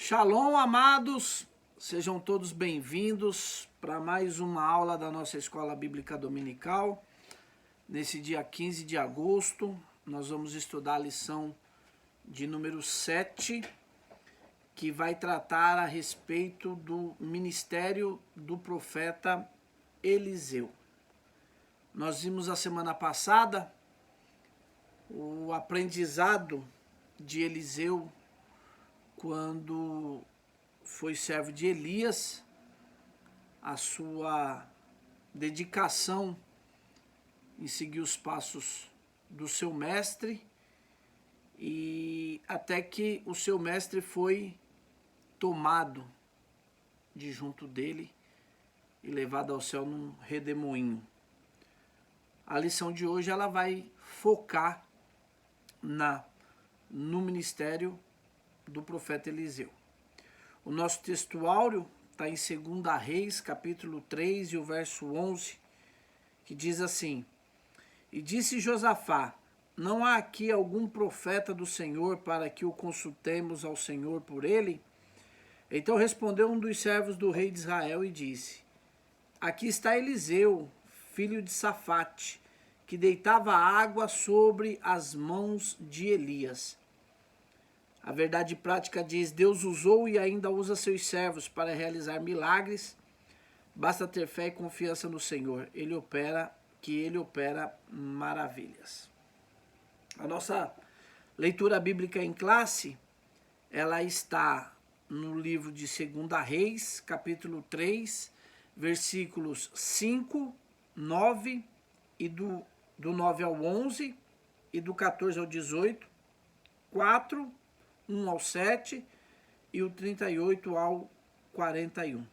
Shalom, amados, sejam todos bem-vindos para mais uma aula da nossa Escola Bíblica Dominical. Nesse dia 15 de agosto, nós vamos estudar a lição de número 7, que vai tratar a respeito do ministério do profeta Eliseu. Nós vimos a semana passada o aprendizado de Eliseu quando foi servo de Elias, a sua dedicação em seguir os passos do seu mestre, e até que o seu mestre foi tomado de junto dele e levado ao céu num redemoinho. A lição de hoje ela vai focar no ministério do profeta Eliseu. O nosso textuário está em 2 Reis, capítulo 3, e o verso 11, que diz assim: E disse Josafá: Não há aqui algum profeta do Senhor para que o consultemos ao Senhor por ele? Então respondeu um dos servos do rei de Israel e disse: Aqui está Eliseu, filho de Safate, que deitava água sobre as mãos de Elias. A verdade prática diz: Deus usou e ainda usa seus servos para realizar milagres. Basta ter fé e confiança no Senhor. Ele opera maravilhas. A nossa leitura bíblica em classe, ela está no livro de 2 Reis, capítulo 3, versículos 5, 9 e do 9 ao 11 e do 14 ao 18, 4, 1 ao 7 e o 38 ao 41.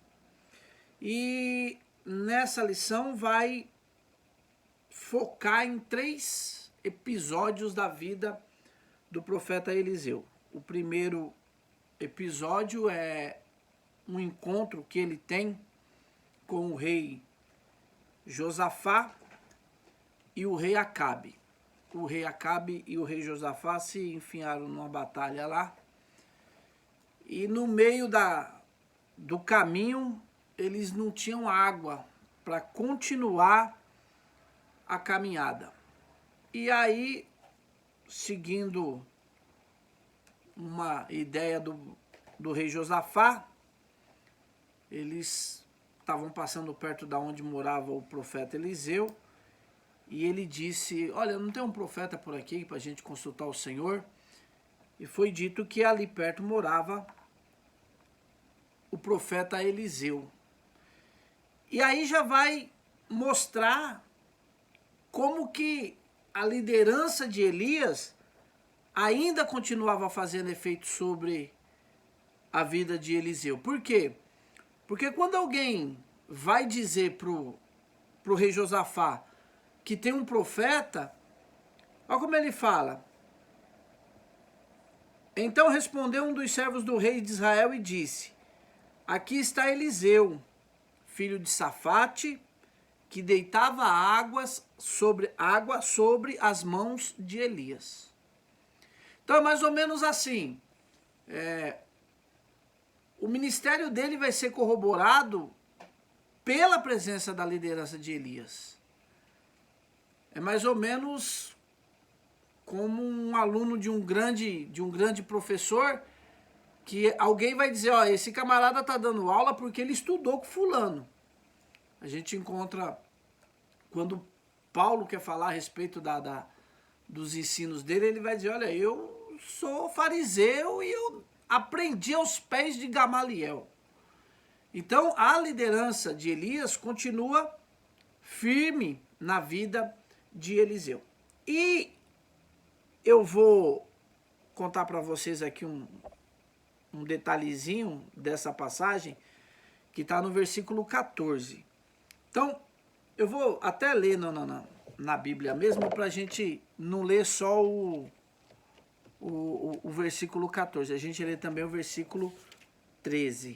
E nessa lição vai focar em 3 episódios da vida do profeta Eliseu. O primeiro episódio é um encontro que ele tem com o rei Josafá e o rei Acabe. O rei Acabe e o rei Josafá se enfiaram numa batalha lá. E no meio do caminho, eles não tinham água para continuar a caminhada. E aí, seguindo uma ideia do rei Josafá, eles estavam passando perto da onde morava o profeta Eliseu. E ele disse: Olha, não tem um profeta por aqui para a gente consultar o Senhor? E foi dito que ali perto morava o profeta Eliseu. E aí já vai mostrar como que a liderança de Elias ainda continuava fazendo efeito sobre a vida de Eliseu. Por quê? Porque quando alguém vai dizer pro rei Josafá que tem um profeta, olha como ele fala. Então respondeu um dos servos do rei de Israel e disse: Aqui está Eliseu, filho de Safate, que deitava água sobre as mãos de Elias. Então é mais ou menos assim. O ministério dele vai ser corroborado pela presença da liderança de Elias. É mais ou menos como um aluno de um grande professor, que alguém vai dizer: ó, esse camarada está dando aula porque ele estudou com fulano. A gente encontra, quando Paulo quer falar a respeito dos ensinos dele, ele vai dizer: olha, eu sou fariseu e eu aprendi aos pés de Gamaliel. Então a liderança de Elias continua firme na vida de Eliseu. E eu vou contar para vocês aqui um detalhezinho dessa passagem, que está no versículo 14. Então, eu vou até ler na Bíblia mesmo, para a gente não ler só o versículo 14. A gente lê também o versículo 13.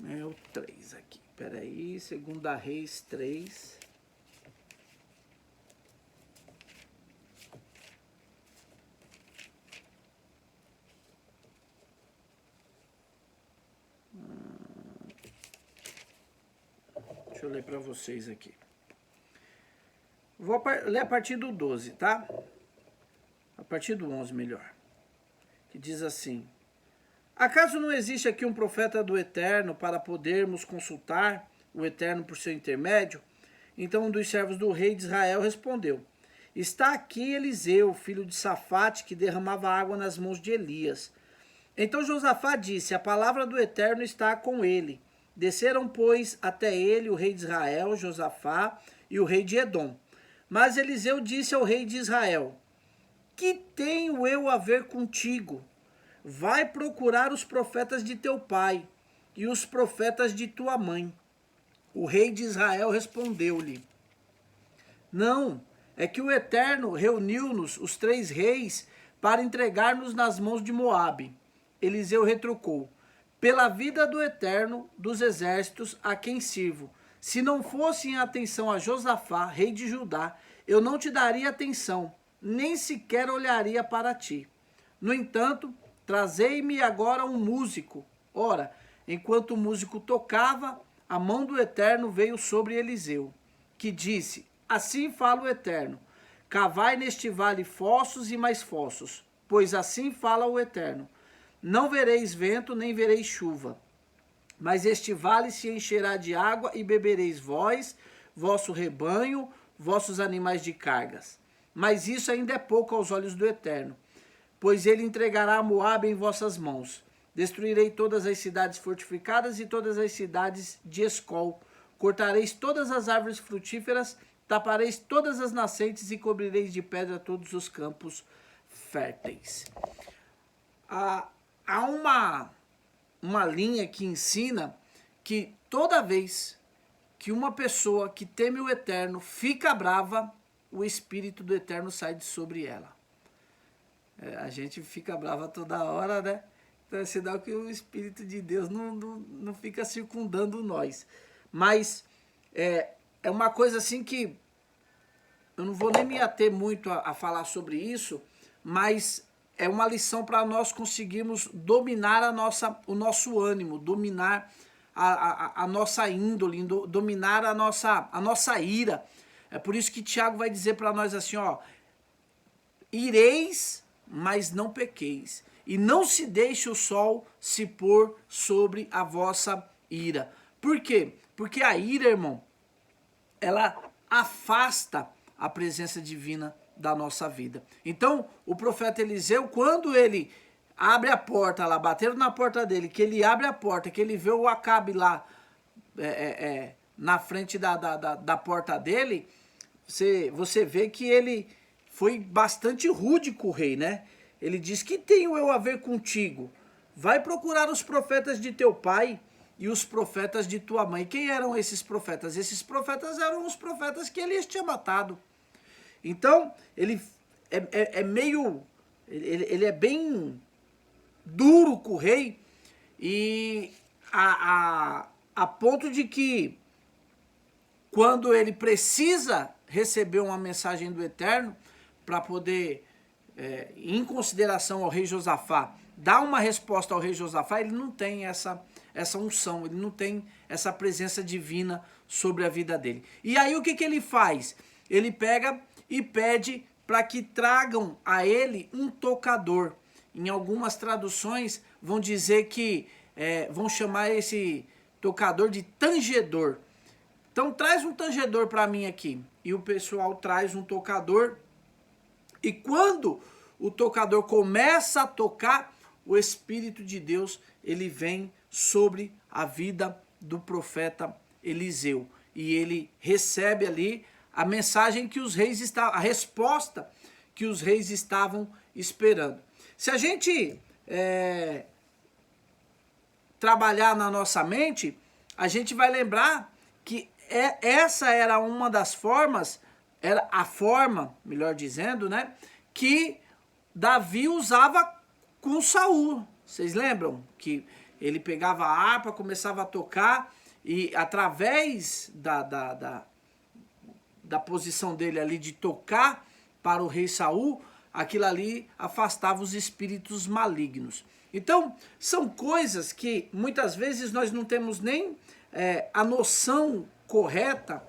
É o 3 aqui. Peraí, 2 Reis 3. Deixa eu ler para vocês aqui. Vou ler a partir do 12, tá? A partir do 11, melhor. Que diz assim: acaso não existe aqui um profeta do Eterno para podermos consultar o Eterno por seu intermédio? Então um dos servos do rei de Israel respondeu: está aqui Eliseu, filho de Safate, que derramava água nas mãos de Elias. Então Josafá disse: a palavra do Eterno está com ele. Desceram, pois, até ele o rei de Israel, Josafá, e o rei de Edom. Mas Eliseu disse ao rei de Israel: que tenho eu a ver contigo? Vai procurar os profetas de teu pai e os profetas de tua mãe. O rei de Israel respondeu-lhe: não, é que o Eterno reuniu-nos, os 3 reis, para entregar-nos nas mãos de Moabe. Eliseu retrucou: pela vida do Eterno dos exércitos a quem sirvo, se não fosse em atenção a Josafá, rei de Judá, eu não te daria atenção, nem sequer olharia para ti. No entanto, trazei-me agora um músico. Ora, enquanto o músico tocava, a mão do Eterno veio sobre Eliseu, que disse: assim fala o Eterno, cavai neste vale fossos e mais fossos, pois assim fala o Eterno, não vereis vento, nem vereis chuva, mas este vale se encherá de água e bebereis vós, vosso rebanho, vossos animais de cargas. Mas isso ainda é pouco aos olhos do Eterno, pois ele entregará a Moabe em vossas mãos. Destruirei todas as cidades fortificadas e todas as cidades de Escol. Cortareis todas as árvores frutíferas, tapareis todas as nascentes e cobrireis de pedra todos os campos férteis. Há uma linha que ensina que toda vez que uma pessoa que teme o Eterno fica brava, o Espírito do Eterno sai de sobre ela. A gente fica brava toda hora, né? Então é sinal que o Espírito de Deus não fica circundando nós. Mas é uma coisa assim que eu não vou nem me ater muito a falar sobre isso, mas é uma lição para nós conseguirmos dominar o nosso ânimo, dominar a nossa índole, dominar a nossa ira. É por isso que Tiago vai dizer para nós assim, ó: ireis, mas não pequeis, e não se deixe o sol se pôr sobre a vossa ira. Por quê? Porque a ira, irmão, ela afasta a presença divina da nossa vida. Então, o profeta Eliseu, quando ele abre a porta lá, bateram na porta dele, que ele abre a porta, que ele vê o Acabe lá na frente da porta dele, você vê que ele foi bastante rude com o rei, né? Ele diz: que tenho eu a ver contigo? Vai procurar os profetas de teu pai e os profetas de tua mãe. Quem eram esses profetas? Esses profetas eram os profetas que Elias tinha matado. Então, ele ele é bem duro com o rei, e a ponto de que quando ele precisa receber uma mensagem do Eterno para poder, em consideração ao rei Josafá, dar uma resposta ao rei Josafá, ele não tem essa unção, ele não tem essa presença divina sobre a vida dele. E aí o que ele faz? Ele pega e pede para que tragam a ele um tocador. Em algumas traduções vão dizer que vão chamar esse tocador de tangedor. Então traz um tangedor para mim aqui. E o pessoal traz um tocador. E quando o tocador começa a tocar, o Espírito de Deus, ele vem sobre a vida do profeta Eliseu. E ele recebe ali a mensagem que os reis estavam, a resposta que os reis estavam esperando. Se a gente trabalhar na nossa mente, a gente vai lembrar que essa era uma das formas, era a forma, melhor dizendo, né, que Davi usava com Saul. Vocês lembram? Que ele pegava a harpa, começava a tocar, e através da posição dele ali de tocar para o rei Saul, aquilo ali afastava os espíritos malignos. Então, são coisas que muitas vezes nós não temos nem a noção correta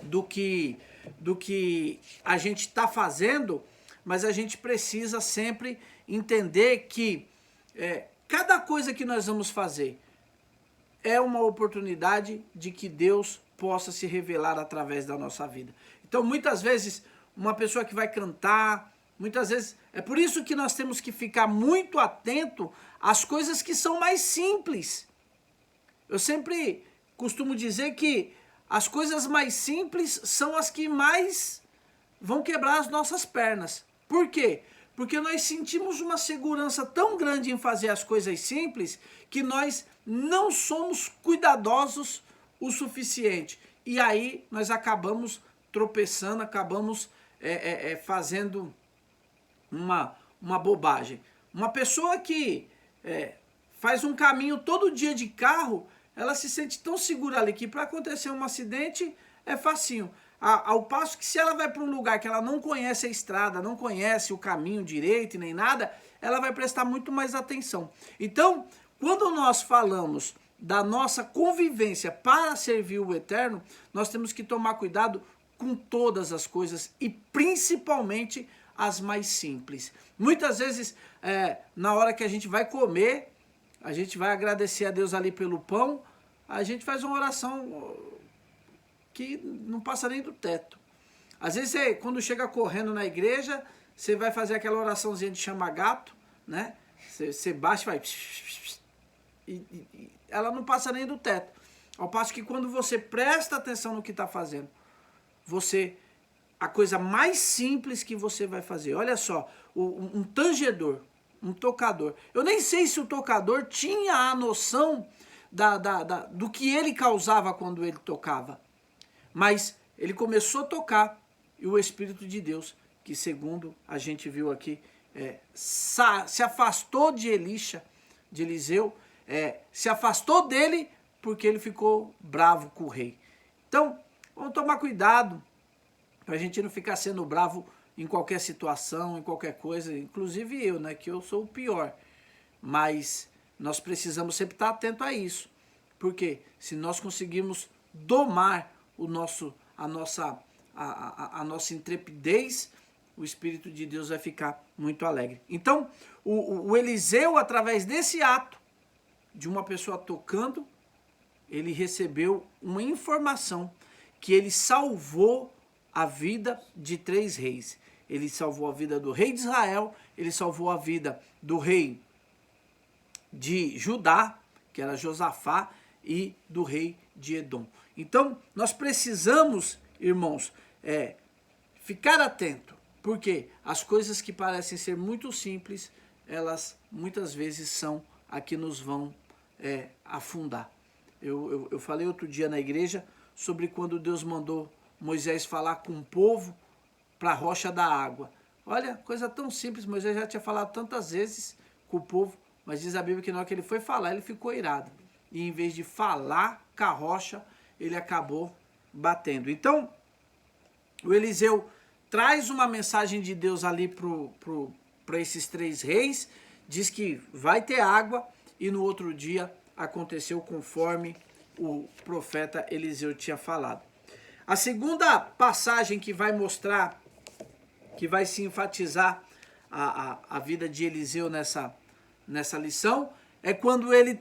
do que a gente está fazendo, mas a gente precisa sempre entender que cada coisa que nós vamos fazer é uma oportunidade de que Deus possa se revelar através da nossa vida. Então, muitas vezes, uma pessoa que vai cantar, muitas vezes, é por isso que nós temos que ficar muito atento às coisas que são mais simples. Eu sempre costumo dizer que as coisas mais simples são as que mais vão quebrar as nossas pernas. Por quê? Porque nós sentimos uma segurança tão grande em fazer as coisas simples que nós não somos cuidadosos o suficiente. E aí nós acabamos tropeçando, acabamos fazendo uma bobagem. Uma pessoa que faz um caminho todo dia de carro, ela se sente tão segura ali que para acontecer um acidente é facinho. Ao passo que se ela vai para um lugar que ela não conhece a estrada, não conhece o caminho direito nem nada, ela vai prestar muito mais atenção. Então, quando nós falamos da nossa convivência para servir o eterno, nós temos que tomar cuidado com todas as coisas e principalmente as mais simples. Muitas vezes, na hora que a gente vai comer, a gente vai agradecer a Deus ali pelo pão, a gente faz uma oração que não passa nem do teto. Às vezes, quando chega correndo na igreja, você vai fazer aquela oraçãozinha de chama gato, né? Você baixa e vai... E ela não passa nem do teto. Ao passo que quando você presta atenção no que está fazendo, a coisa mais simples que você vai fazer, olha só, um tangedor, um tocador. Eu nem sei se o tocador tinha a noção do que ele causava quando ele tocava. Mas ele começou a tocar e o Espírito de Deus, que segundo a gente viu aqui, se afastou de Eliseu, se afastou dele porque ele ficou bravo com o rei. Então, vamos tomar cuidado para a gente não ficar sendo bravo em qualquer situação, em qualquer coisa, inclusive eu, né, que eu sou o pior. Mas nós precisamos sempre estar atento a isso, porque se nós conseguirmos domar a nossa intrepidez, o Espírito de Deus vai ficar muito alegre. Então, o Eliseu, através desse ato de uma pessoa tocando, ele recebeu uma informação que ele salvou a vida de 3 reis. Ele salvou a vida do rei de Israel, ele salvou a vida do rei de Judá, que era Josafá, e do rei de Edom. Então, nós precisamos, irmãos, ficar atento, porque as coisas que parecem ser muito simples, elas muitas vezes são a que nos vão afundar. Eu falei outro dia na igreja sobre quando Deus mandou Moisés falar com o povo para a rocha da água. Olha, coisa tão simples, Moisés já tinha falado tantas vezes com o povo, mas diz a Bíblia que na hora que ele foi falar, ele ficou irado. E em vez de falar com a rocha, ele acabou batendo. Então, o Eliseu traz uma mensagem de Deus ali para esses 3 reis, diz que vai ter água, e no outro dia aconteceu conforme o profeta Eliseu tinha falado. A segunda passagem que vai mostrar, que vai se enfatizar a vida de Eliseu nessa lição, é quando ele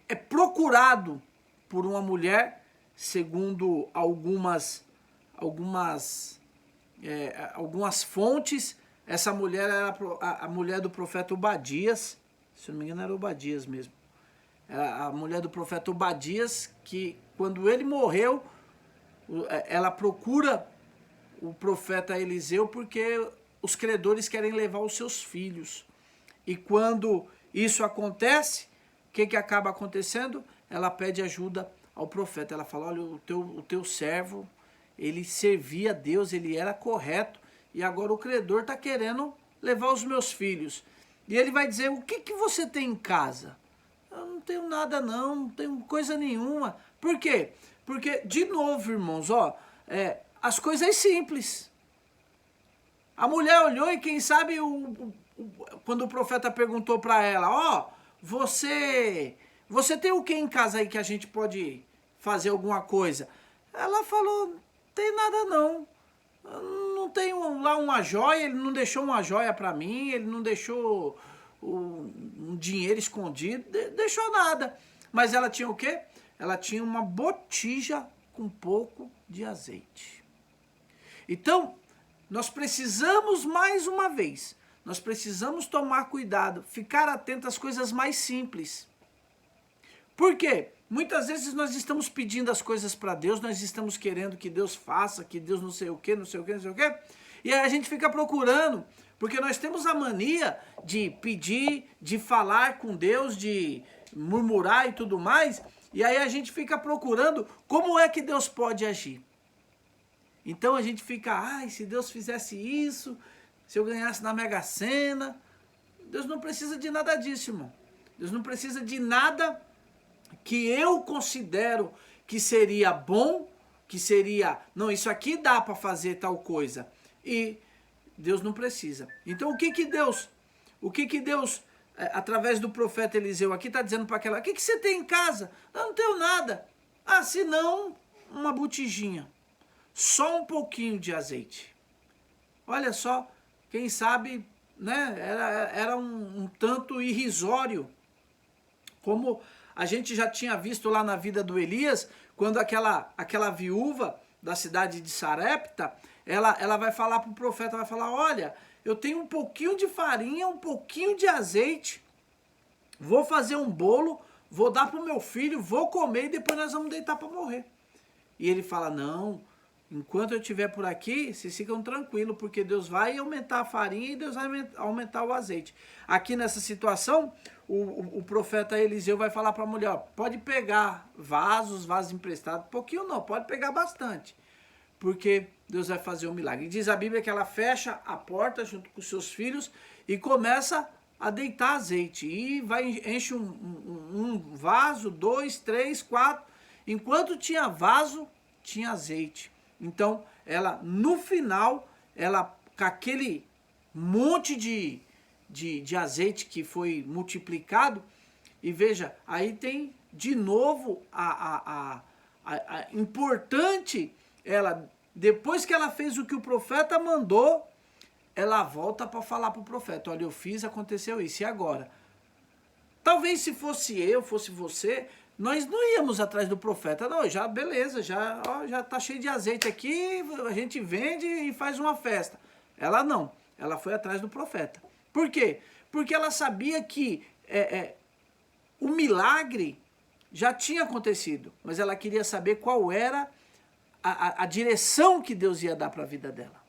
é procurado por uma mulher, segundo algumas fontes. Essa mulher era a mulher do profeta Obadias, se não me engano era Obadias mesmo. Era a mulher do profeta Obadias, que quando ele morreu, ela procura o profeta Eliseu porque os credores querem levar os seus filhos. E quando isso acontece, o que acaba acontecendo? Ela pede ajuda ao profeta. Ela fala, olha, o teu servo, ele servia a Deus, ele era correto, e agora o credor está querendo levar os meus filhos. E ele vai dizer, o que você tem em casa? Eu não tenho nada não tenho coisa nenhuma. Por quê? Porque, de novo, irmãos, as coisas simples. A mulher olhou e quem sabe, quando o profeta perguntou para ela, você tem o que em casa aí que a gente pode fazer alguma coisa? Ela falou, tem nada não. Não tem lá uma joia, ele não deixou uma joia para mim, ele não deixou um dinheiro escondido, deixou nada. Mas ela tinha o quê? Ela tinha uma botija com um pouco de azeite. Então, nós precisamos, mais uma vez, nós precisamos tomar cuidado, ficar atento às coisas mais simples. Por quê? Muitas vezes nós estamos pedindo as coisas para Deus, nós estamos querendo que Deus faça, que Deus não sei o quê, não sei o quê, não sei o quê. E aí a gente fica procurando, porque nós temos a mania de pedir, de falar com Deus, de murmurar e tudo mais. E aí a gente fica procurando como é que Deus pode agir. Então a gente fica, ai, se Deus fizesse isso, se eu ganhasse na Mega Sena. Deus não precisa de nada disso, irmão. Deus não precisa de nada que eu considero que seria bom, que seria, não, isso aqui dá para fazer tal coisa. E Deus não precisa. Então o que Deus, através do profeta Eliseu aqui, está dizendo para aquela, o que você tem em casa? Eu não tenho nada. Ah, se não, uma botijinha. Só um pouquinho de azeite. Olha só, quem sabe, né, era um tanto irrisório, como a gente já tinha visto lá na vida do Elias, quando aquela viúva da cidade de Sarepta, ela vai falar para o profeta, vai falar, olha, eu tenho um pouquinho de farinha, um pouquinho de azeite, vou fazer um bolo, vou dar para o meu filho, vou comer e depois nós vamos deitar para morrer. E ele fala, não, enquanto eu estiver por aqui, vocês ficam tranquilos, porque Deus vai aumentar a farinha e Deus vai aumentar o azeite. Aqui nessa situação, o profeta Eliseu vai falar para a mulher, ó, pode pegar vasos emprestados, pouquinho não, pode pegar bastante, porque Deus vai fazer um milagre. E diz a Bíblia que ela fecha a porta junto com seus filhos e começa a deitar azeite. E enche um vaso, 2, 3, 4. Enquanto tinha vaso, tinha azeite. Então, ela, no final, com aquele monte de azeite que foi multiplicado, e veja, aí tem de novo a importante, ela, depois que ela fez o que o profeta mandou, ela volta para falar para o profeta, olha, eu fiz, aconteceu isso, e agora? Talvez se fosse eu, fosse você, nós não íamos atrás do profeta, não, já beleza, já tá cheio de azeite aqui, a gente vende e faz uma festa. Ela não, ela foi atrás do profeta. Por quê? Porque ela sabia que o milagre já tinha acontecido, mas ela queria saber qual era a direção que Deus ia dar para a vida dela.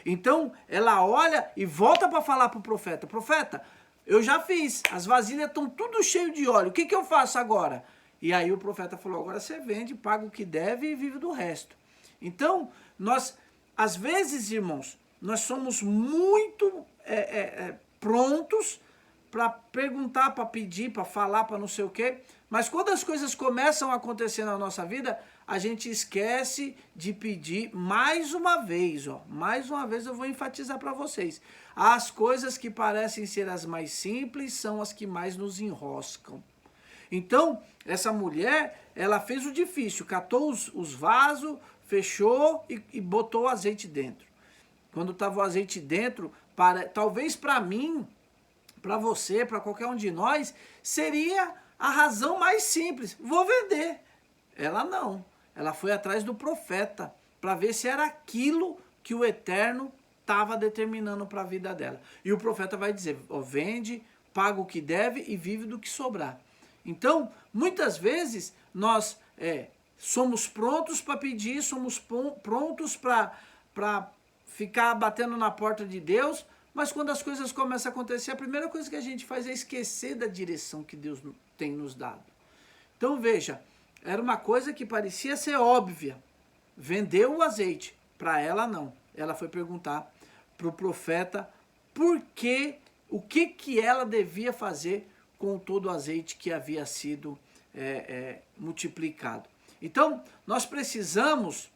Então, ela olha e volta para falar para o profeta, profeta, eu já fiz, as vasilhas estão tudo cheio de óleo, o que eu faço agora? E aí o profeta falou, agora você vende, paga o que deve e vive do resto. Então, nós, às vezes, irmãos, nós somos muito prontos para perguntar, para pedir, para falar, para não sei o quê, mas quando as coisas começam a acontecer na nossa vida, a gente esquece de pedir mais uma vez, mais uma vez eu vou enfatizar para vocês, as coisas que parecem ser as mais simples são as que mais nos enroscam. Então, essa mulher, ela fez o difícil, catou os vasos, fechou e botou o azeite dentro. Quando estava o azeite dentro, talvez para mim, para você, para qualquer um de nós, seria a razão mais simples, vou vender. Ela não, ela foi atrás do profeta, para ver se era aquilo que o Eterno estava determinando para a vida dela. E o profeta vai dizer, vende, paga o que deve e vive do que sobrar. Então, muitas vezes, nós somos prontos para pedir, somos prontos para ficar batendo na porta de Deus, mas quando as coisas começam a acontecer, a primeira coisa que a gente faz é esquecer da direção que Deus tem nos dado. Então, veja, era uma coisa que parecia ser óbvia. Vendeu o azeite, para ela não. Ela foi perguntar para o profeta o que ela devia fazer com todo o azeite que havia sido multiplicado. Então, nós precisamos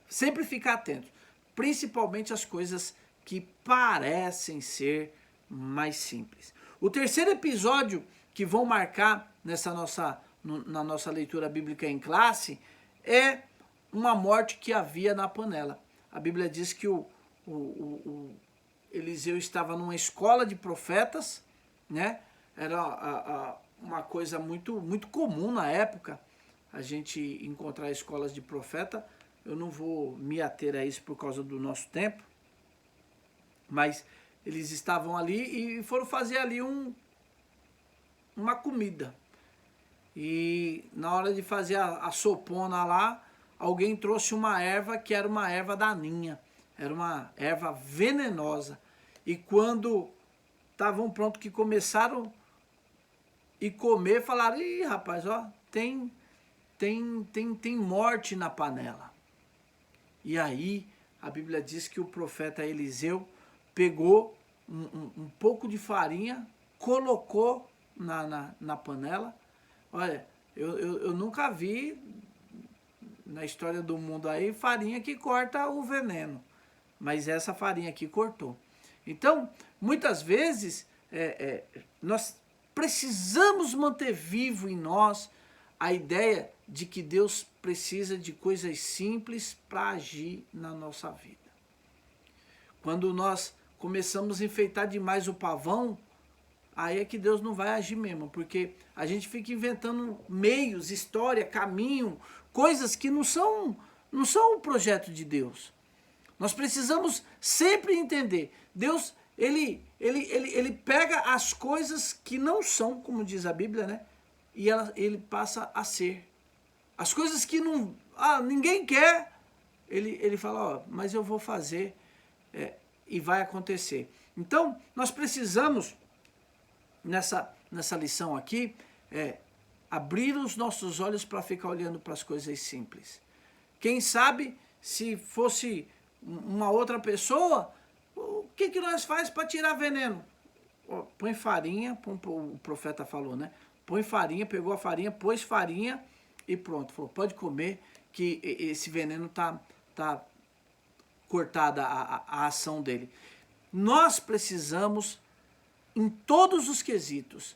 sempre ficar atentos, principalmente às coisas que parecem ser mais simples. O terceiro episódio que vão marcar nessa nossa na nossa leitura bíblica em classe, é uma morte que havia na panela. A Bíblia diz que o Eliseu estava numa escola de profetas, né? Era uma coisa muito comum na época, a gente encontrar escolas de profeta. Eu não vou me ater a isso por causa do nosso tempo, mas eles estavam ali e foram fazer ali uma comida. E na hora de fazer a sopona lá, alguém trouxe uma erva que era uma erva daninha, era uma erva venenosa. E quando estavam prontos que começaram a comer, falaram: ih, rapaz, ó, tem morte na panela. E aí a Bíblia diz que o profeta Eliseu pegou um pouco de farinha, colocou na panela. Olha, eu nunca vi na história do mundo aí farinha que corta o veneno, mas essa farinha aqui cortou. Então, muitas vezes, nós precisamos manter vivo em nós a ideia de que Deus precisa de coisas simples para agir na nossa vida. Quando nós começamos a enfeitar demais o pavão, aí é que Deus não vai agir mesmo, porque a gente fica inventando meios, história, caminho, coisas que não são o projeto de Deus. Nós precisamos sempre entender, Deus, ele pega as coisas que não são, como diz a Bíblia, né? E ele passa a ser. As coisas que ninguém quer, ele fala: ó, mas eu vou fazer, e vai acontecer. Então, nós precisamos, nessa lição aqui, abrir os nossos olhos para ficar olhando para as coisas simples. Quem sabe, se fosse uma outra pessoa, o que nós faz para tirar veneno? Põe farinha, o profeta falou, né? Põe farinha, pegou a farinha, pôs farinha e pronto. Falou: pode comer, que esse veneno tá cortada a ação dele. Nós precisamos, em todos os quesitos,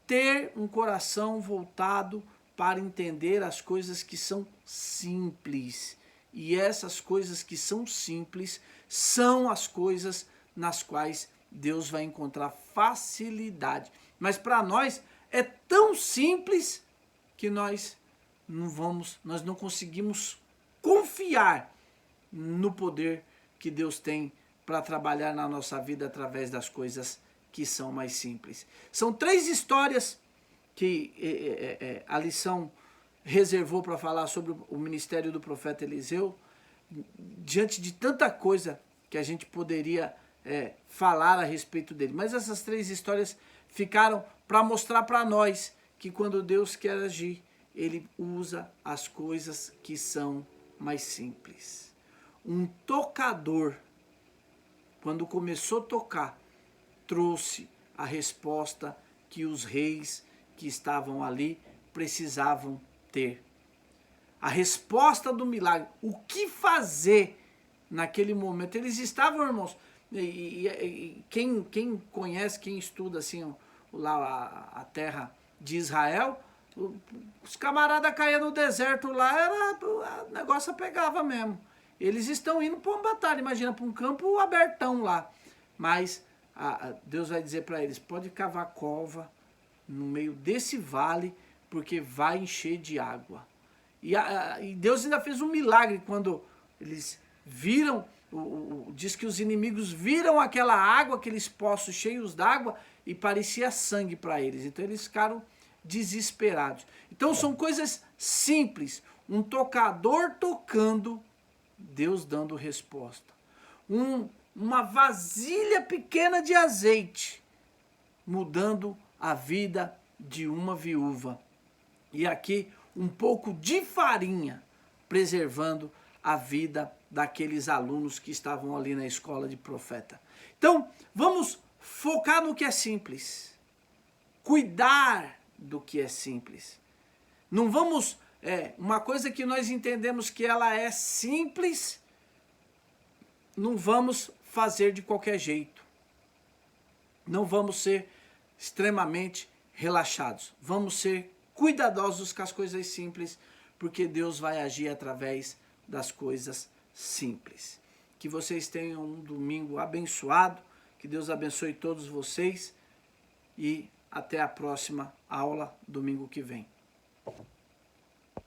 ter um coração voltado para entender as coisas que são simples. E essas coisas que são simples são as coisas nas quais Deus vai encontrar facilidade. Mas para nós é tão simples que nós não conseguimos confiar no poder que Deus tem para trabalhar na nossa vida através das coisas que são mais simples. São 3 histórias que a lição reservou para falar sobre o ministério do profeta Eliseu, diante de tanta coisa que a gente poderia falar a respeito dele. Mas essas 3 histórias ficaram para mostrar para nós que quando Deus quer agir, ele usa as coisas que são mais simples. Um tocador, quando começou a tocar, trouxe a resposta que os reis que estavam ali precisavam ter. A resposta do milagre, o que fazer naquele momento. Eles estavam, irmãos, e quem conhece, quem estuda assim lá a terra de Israel, os camaradas caíam no deserto lá, o negócio pegava mesmo. Eles estão indo para uma batalha, imagina, para um campo abertão lá. Mas Deus vai dizer para eles: pode cavar cova no meio desse vale, porque vai encher de água. E Deus ainda fez um milagre quando eles viram, diz que os inimigos viram aquela água, aqueles poços cheios d'água, e parecia sangue para eles. Então eles ficaram desesperados. Então são coisas simples. Um tocador tocando, Deus dando resposta. Uma vasilha pequena de azeite, mudando a vida de uma viúva. E aqui um pouco de farinha, preservando a vida daqueles alunos que estavam ali na escola de profeta. Então, vamos focar no que é simples. Cuidar do que é simples. Não vamos... uma coisa que nós entendemos que ela é simples, não vamos fazer de qualquer jeito. Não vamos ser extremamente relaxados. Vamos ser cuidadosos com as coisas simples, porque Deus vai agir através das coisas simples. Que vocês tenham um domingo abençoado, que Deus abençoe todos vocês e até a próxima aula, domingo que vem.